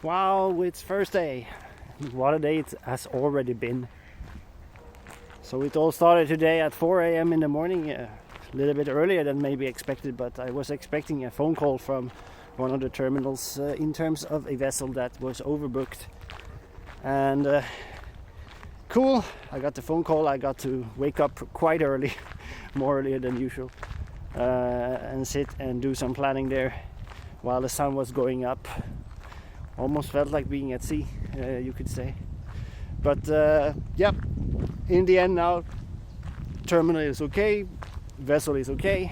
Wow, it's Thursday. What a day it has already been. So it all started today at 4 a.m. in the morning, a little bit earlier than maybe expected, but I was expecting a phone call from one of the terminals in terms of a vessel that was overbooked. And cool, I got the phone call. I got to wake up quite early, more earlier than usual, and sit and do some planning there while the sun was going up. Almost felt like being at sea, you could say. But yeah, in the end now, terminal is okay, vessel is okay,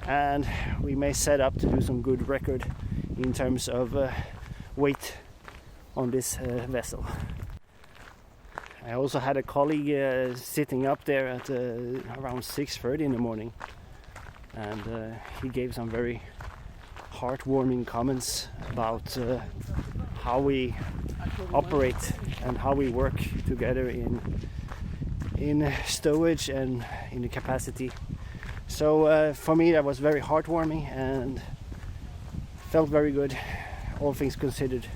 and we may set up to do some good record in terms of weight on this vessel. I also had a colleague sitting up there at around 6:30 in the morning, and he gave some very heartwarming comments about how we operate and how we work together in stowage and in the capacity. So for me that was very heartwarming and felt very good, all things considered,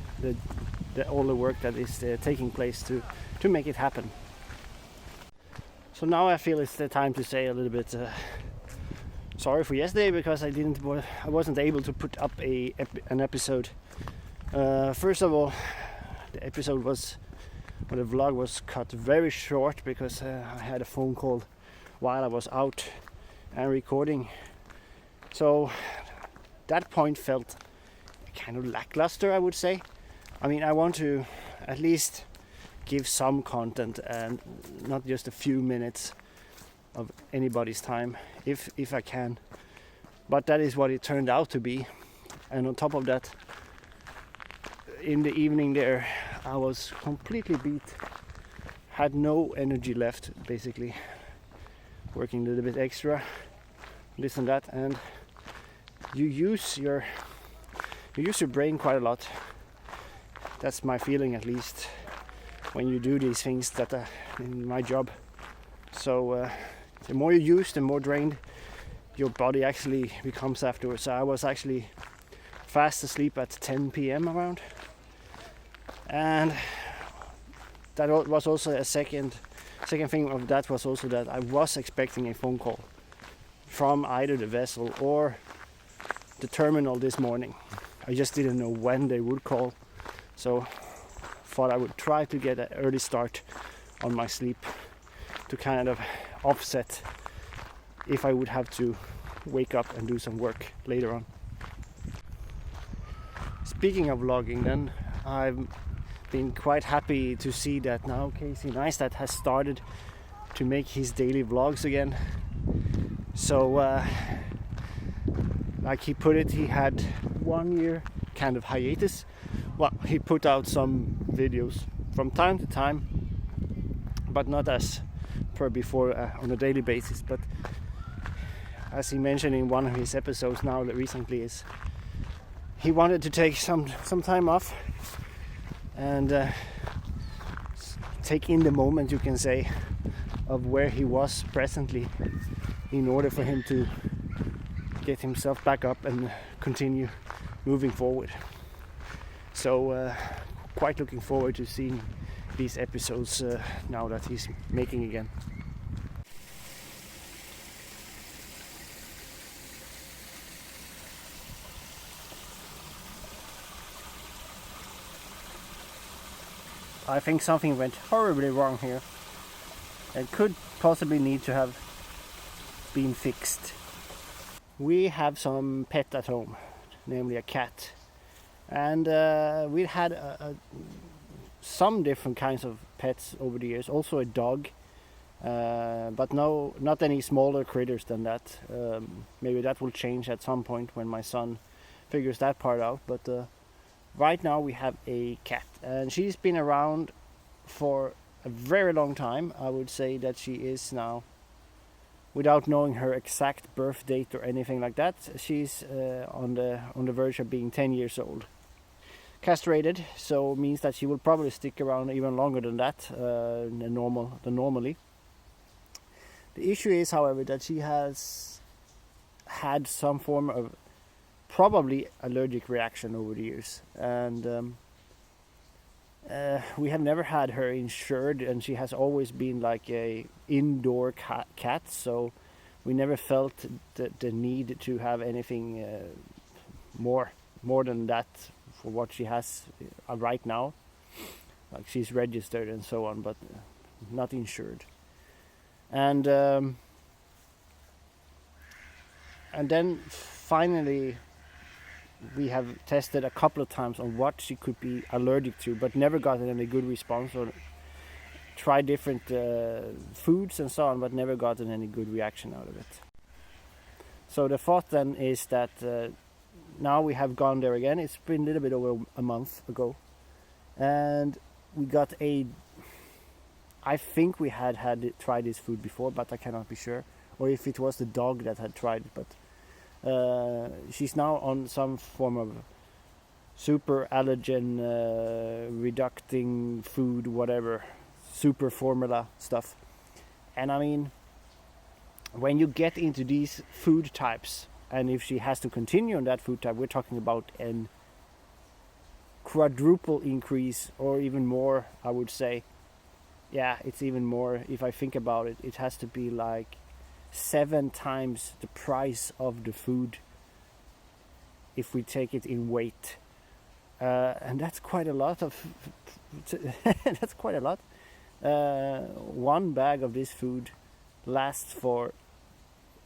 all the work that is taking place to make it happen. So now I feel it's the time to say a little bit sorry for yesterday, because I wasn't able to put up an episode. First of all, the vlog was cut very short because I had a phone call while I was out and recording. So that point felt kind of lackluster, I would say. I mean, I want to at least give some content and not just a few minutes of anybody's time, if I can. But that is what it turned out to be. And on top of that, in the evening there, I was completely beat, had no energy left, basically, working a little bit extra, this and that, and you use your brain quite a lot. That's my feeling, at least, when you do these things that are in my job. So the more you use, the more drained your body actually becomes afterwards. So I was actually fast asleep at 10 p.m. around, and that was also a second thing of that was also that I was expecting a phone call from either the vessel or the terminal this morning. I just didn't know when they would call, so thought I would try to get an early start on my sleep to kind of offset if I would have to wake up and do some work later on. Speaking of vlogging, then, I've been quite happy to see that now Casey Neistat has started to make his daily vlogs again. So like he put it, he had 1 year kind of hiatus. Well, he put out some videos from time to time, but not as per before on a daily basis. But as he mentioned in one of his episodes now recently, is he wanted to take some time off and take in the moment, you can say, of where he was presently, in order for him to get himself back up and continue moving forward. So quite looking forward to seeing these episodes now that he's making again. I think something went horribly wrong here and could possibly need to have been fixed. We have some pet at home, namely a cat, and we had some different kinds of pets over the years, also a dog, but not any smaller critters than that. Maybe that will change at some point when my son figures that part out, but right now we have a cat, and she's been around for a very long time. I would say that she is now, without knowing her exact birth date or anything like that, she's on the verge of being 10 years old. Castrated, so means that she will probably stick around even longer than that normally. The issue is, however, that she has had some form of probably allergic reaction over the years, and We have never had her insured, and she has always been like a indoor cat, so we never felt the need to have anything more than that for what she has right now. Like she's registered and so on, but not insured. And then finally we have tested a couple of times on what she could be allergic to, but never gotten any good response, or tried different foods and so on, but never gotten any good reaction out of it. So the thought then is that now we have gone there again. It's been a little bit over a month ago, and we got I think we had tried this food before, but I cannot be sure, or if it was the dog that had tried it. But she's now on some form of super allergen reducting food, whatever, super formula stuff. And I mean, when you get into these food types, and if she has to continue on that food type, we're talking about an quadruple increase, or even more, I would say. Yeah, it's even more. If I think about it, it has to be like 7 times the price of the food if we take it in weight. And that's quite a lot of that's quite a lot. One bag of this food lasts for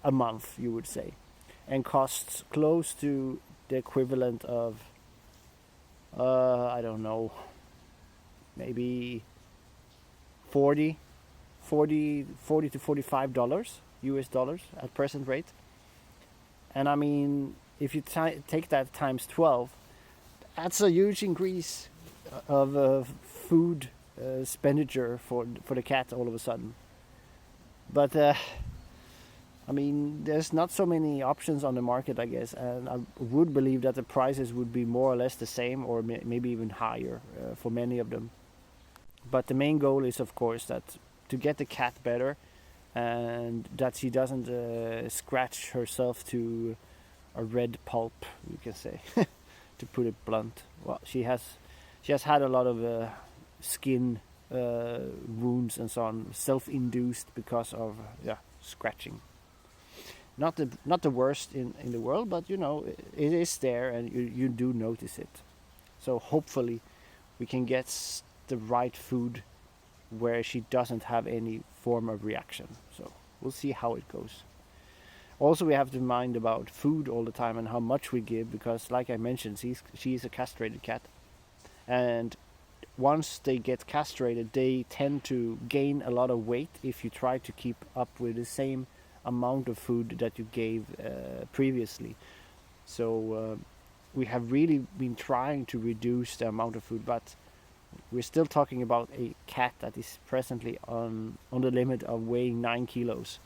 a month, you would say, and costs close to the equivalent of I don't know, maybe 40 to $45 US dollars at present rate. And I mean, if you take that times 12, that's a huge increase of food expenditure for the cat all of a sudden. But I mean, there's not so many options on the market, I guess, and I would believe that the prices would be more or less the same, or maybe even higher for many of them. But the main goal is, of course, that to get the cat better, and that she doesn't scratch herself to a red pulp, you can say, to put it blunt. Well, she has had a lot of skin wounds and so on, self-induced because of scratching. Not the worst in the world, but you know, it is there, and you do notice it. So hopefully we can get the right food where she doesn't have any form of reaction. So we'll see how it goes. Also, we have to mind about food all the time and how much we give, because like I mentioned, she's a castrated cat, and once they get castrated, they tend to gain a lot of weight if you try to keep up with the same amount of food that you gave previously. So we have really been trying to reduce the amount of food, but we're still talking about a cat that is presently on the limit of weighing 9 kilos.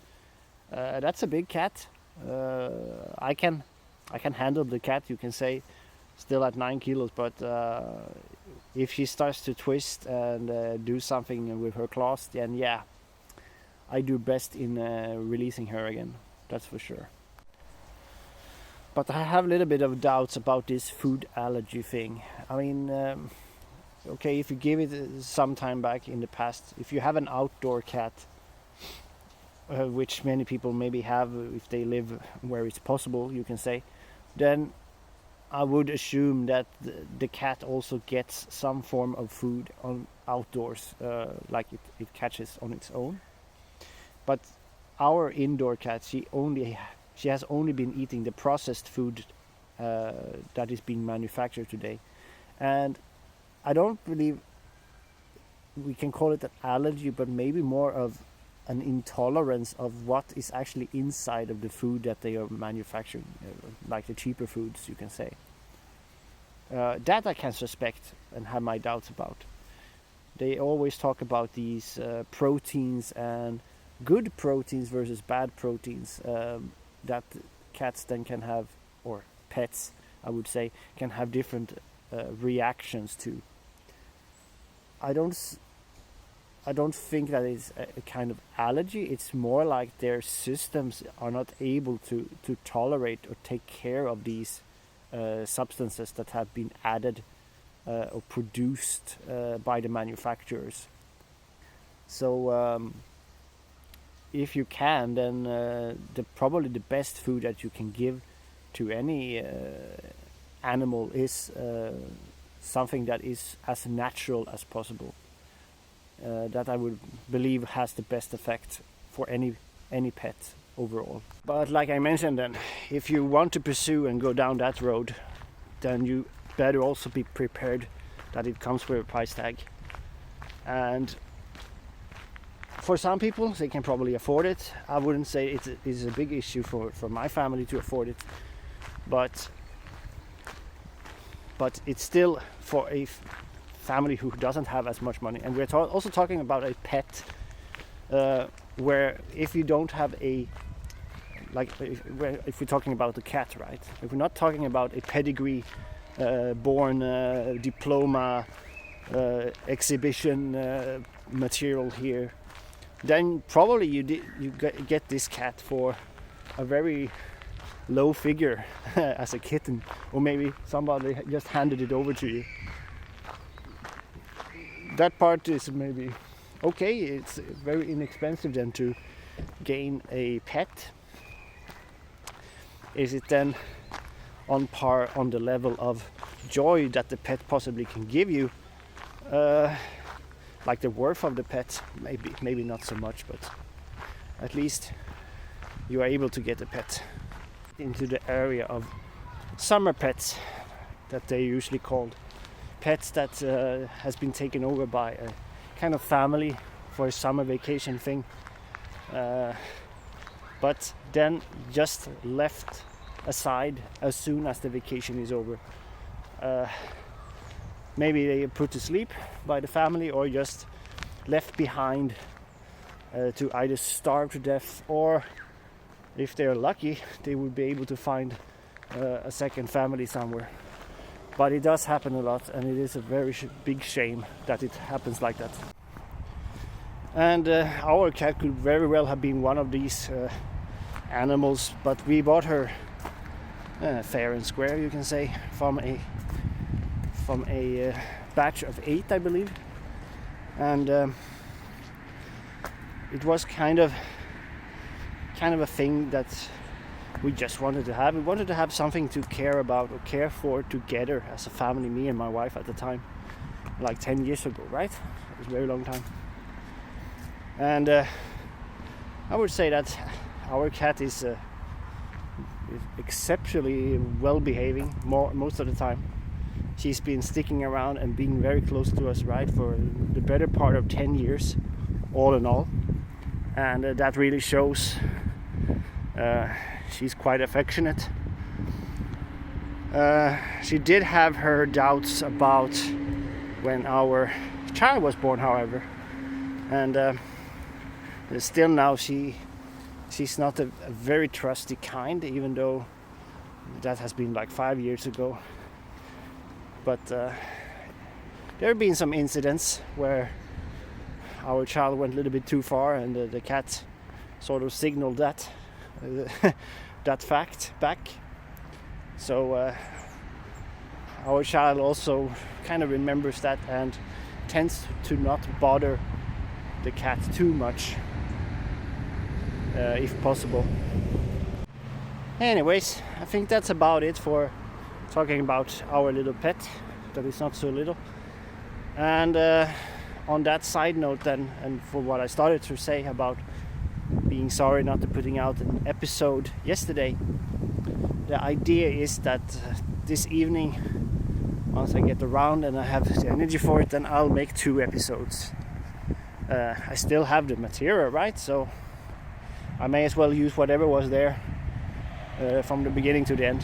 That's a big cat. I can handle the cat, you can say, still at 9 kilos, but if she starts to twist and do something with her claws, then yeah, I do best in releasing her again, that's for sure. But I have a little bit of doubts about this food allergy thing. I mean, okay, if you give it some time back in the past, if you have an outdoor cat, which many people maybe have if they live where it's possible, you can say, then I would assume that the cat also gets some form of food on outdoors, like it catches on its own. But our indoor cat, she has only been eating the processed food that is being manufactured today, and I don't believe we can call it an allergy, but maybe more of an intolerance of what is actually inside of the food that they are manufacturing, like the cheaper foods, you can say. That I can suspect and have my doubts about. They always talk about these proteins and good proteins versus bad proteins that cats then can have, or pets, I would say, can have different reactions to. I don't think that is a kind of allergy. It's more like their systems are not able to tolerate or take care of these substances that have been added or produced by the manufacturers. So if you can, then probably the best food that you can give to any animal is something that is as natural as possible. That I would believe has the best effect for any pet overall. But like I mentioned, then if you want to pursue and go down that road, then you better also be prepared that it comes with a price tag. And for some people, they can probably afford it. I wouldn't say it is a big issue for my family to afford it, but it's still for a family who doesn't have as much money. And we're also talking about a pet where if you don't have if we're talking about a cat, right? If we're not talking about a pedigree born diploma exhibition material here, then probably you get this cat for a very low figure as a kitten, or maybe somebody just handed it over to you. That part is maybe okay. It's very inexpensive then to gain a pet. Is it then on par, on the level of joy that the pet possibly can give you? Like the worth of the pet, maybe not so much, but at least you are able to get a pet. Into the area of summer pets, that they're usually called. Pets that has been taken over by a kind of family for a summer vacation thing, but then just left aside as soon as the vacation is over. Maybe they are put to sleep by the family, or just left behind to either starve to death, or if they're lucky, they would be able to find a second family somewhere. But it does happen a lot, and it is a very big shame that it happens like that. And our cat could very well have been one of these animals, but we bought her fair and square, you can say, from a batch of 8, I believe. And it was kind of a thing that we just wanted to have. We wanted to have something to care about or care for together as a family, me and my wife at the time, like 10 years ago, right? It was a very long time. And I would say that our cat is exceptionally well behaving most of the time. She's been sticking around and being very close to us, right, for the better part of 10 years, all in all. And that really shows. She's quite affectionate. She did have her doubts about when our child was born, however. And still now she's not a very trusty kind, even though that has been like 5 years ago. But there have been some incidents where our child went a little bit too far, and the cat sort of signaled that that fact back. So our child also kind of remembers that and tends to not bother the cat too much, if possible. Anyways, I think that's about it for talking about our little pet that is not so little. And on that side note then, and for what I started to say about being sorry not to putting out an episode yesterday, the idea is that this evening, once I get around and I have the energy for it, then I'll make 2 episodes. I still have the material, right? So I may as well use whatever was there from the beginning to the end,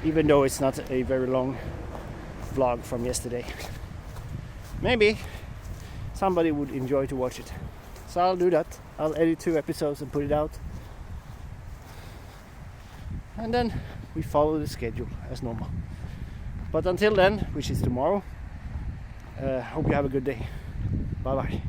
even though it's not a very long vlog from yesterday. Maybe somebody would enjoy to watch it. So I'll do that. I'll edit 2 episodes and put it out. And then we follow the schedule as normal. But until then, which is tomorrow, hope you have a good day. Bye bye.